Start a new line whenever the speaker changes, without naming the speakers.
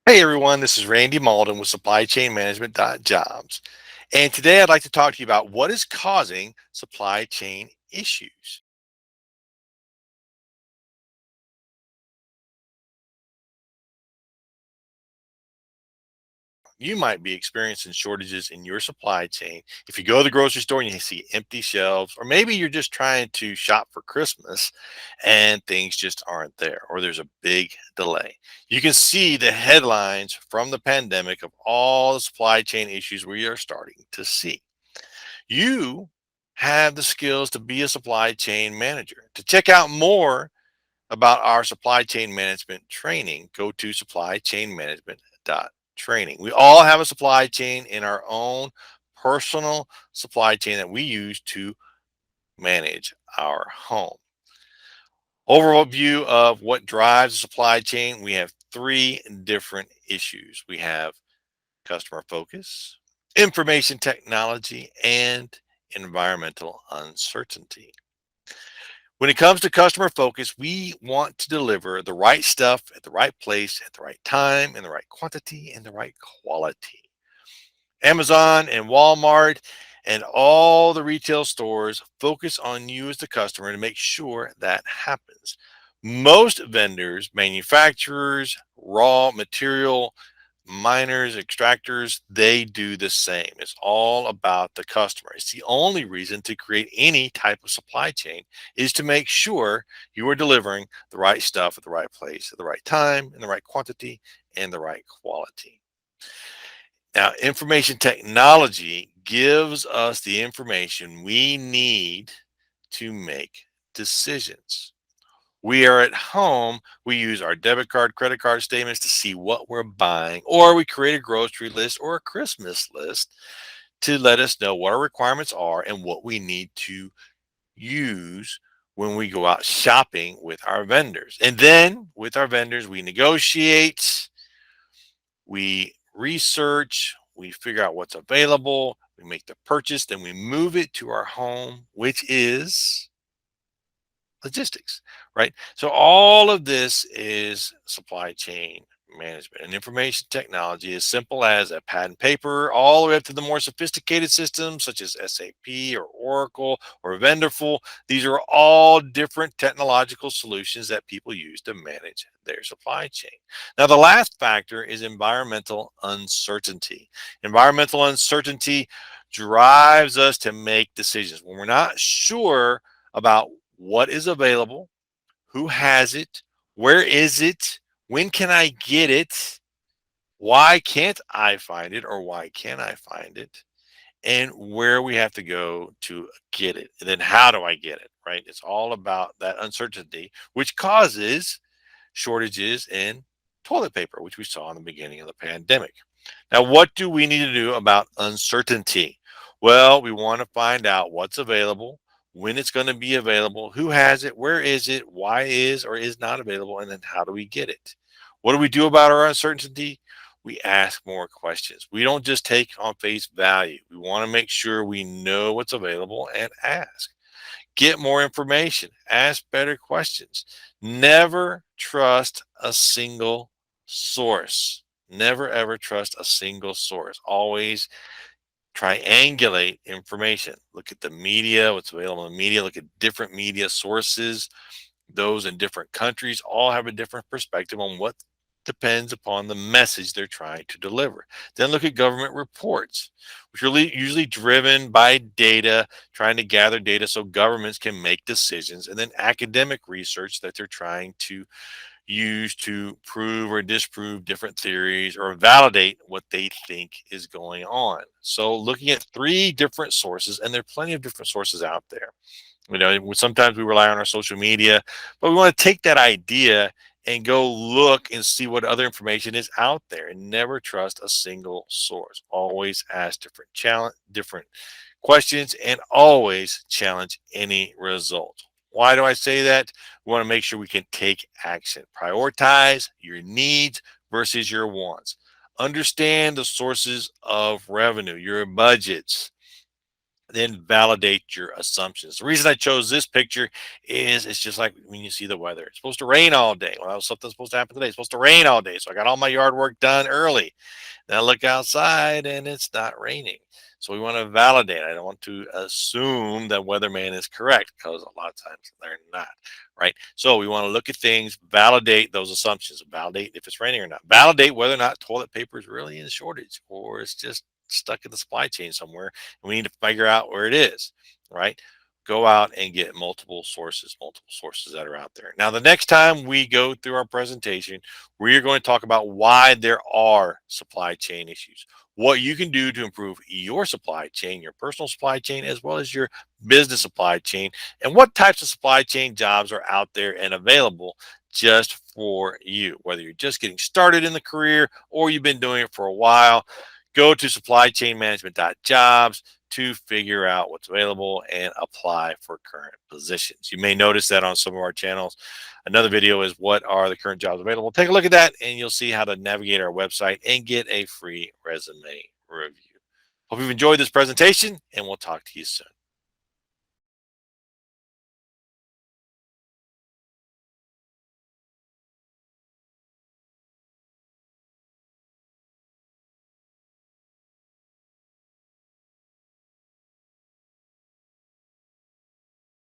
Hey everyone, this is Randy Malden with Supply Chain Management.jobs. And today I'd like to talk to you about what is causing supply chain issues. You might be experiencing shortages in your supply chain. If you go to the grocery store and you see empty shelves, or maybe you're just trying to shop for Christmas and things just aren't there, or there's a big delay. You can see the headlines from the pandemic of all the supply chain issues we are starting to see. You have the skills to be a supply chain manager. To check out more about our supply chain management training, go to supplychainmanagement.training. We all have a supply chain in our own personal supply chain that we use to manage our home. Overall view of what drives the supply chain, we have three different issues. We have customer focus, information technology, and environmental uncertainty. When it comes to customer focus, we want to deliver the right stuff at the right place, at the right time, in the right quantity, and the right quality. Amazon and Walmart and all the retail stores focus on you as the customer to make sure that happens. Most vendors, manufacturers, raw material, miners, extractors, they do the same. It's all about the customer. It's the only reason to create any type of supply chain is to make sure you are delivering the right stuff at the right place, at the right time, in the right quantity, and the right quality. Now, information technology gives us the information we need to make decisions. We are at home, we use our debit card, credit card statements to see what we're buying, or we create a grocery list or a Christmas list to let us know what our requirements are and what we need to use when we go out shopping with our vendors. And then with our vendors, we negotiate, we research, we figure out what's available, we make the purchase, then we move it to our home, which is logistics, right? So all of this is supply chain management and information technology, as simple as a pad and paper, all the way up to the more sophisticated systems such as SAP or Oracle or Vendorful. These are all different technological solutions that people use to manage their supply chain. Now, the last factor is environmental uncertainty. Environmental uncertainty drives us to make decisions when we're not sure about what is available, who has it, where is it, when can I get it, why can't I find it, or why can I find it, and where we have to go to get it. And then how do I get it, right? It's all about that uncertainty, which causes shortages in toilet paper, which we saw in the beginning of the pandemic. Now, what do we need to do about uncertainty? Well, we want to find out what's available, when it's going to be available, who has it, where is it, why is or is not available, and then how do we get it? What do we do about our uncertainty? We ask more questions. We don't just take on face value. We want to make sure we know what's available and ask. Get more information, ask better questions. Never trust a single source. Never ever trust a single source. Always triangulate information. Look at the media, what's available in the media, look at different media sources. Those in different countries all have a different perspective on what depends upon the message they're trying to deliver. Then look at government reports, which are usually driven by data, trying to gather data so governments can make decisions, and then academic research that they're trying to use to prove or disprove different theories or validate what they think is going on. So looking at three different sources, and there are plenty of different sources out there. Sometimes we rely on our social media, but we want to take that idea and go look and see what other information is out there and never trust a single source. Always ask different questions and always challenge any result. Why do I say that? We want to make sure we can take action. Prioritize your needs versus your wants. Understand the sources of revenue, your budgets. then validate your assumptions. The reason I chose this picture is it's just like when you see the weather. It's supposed to rain all day. Well, something's supposed to happen today. It's supposed to rain all day. So I got all my yard work done early. Then I look outside and it's not raining. So we want to validate. I don't want to assume that weatherman is correct because a lot of times they're not, right? So we want to look at things, validate those assumptions, validate if it's raining or not, validate whether or not toilet paper is really in shortage or it's just stuck in the supply chain somewhere. And we need to figure out where it is, right? Go out and get multiple sources that are out there. Now, the next time we go through our presentation, we're going to talk about why there are supply chain issues, what you can do to improve your supply chain, your personal supply chain, as well as your business supply chain, and what types of supply chain jobs are out there and available just for you, whether you're just getting started in the career or you've been doing it for a while. Go to supplychainmanagement.jobs to figure out what's available and apply for current positions. You may notice that on some of our channels. Another video is what are the current jobs available. Take a look at that and you'll see how to navigate our website and get a free resume review. Hope you've enjoyed this presentation and we'll talk to you soon.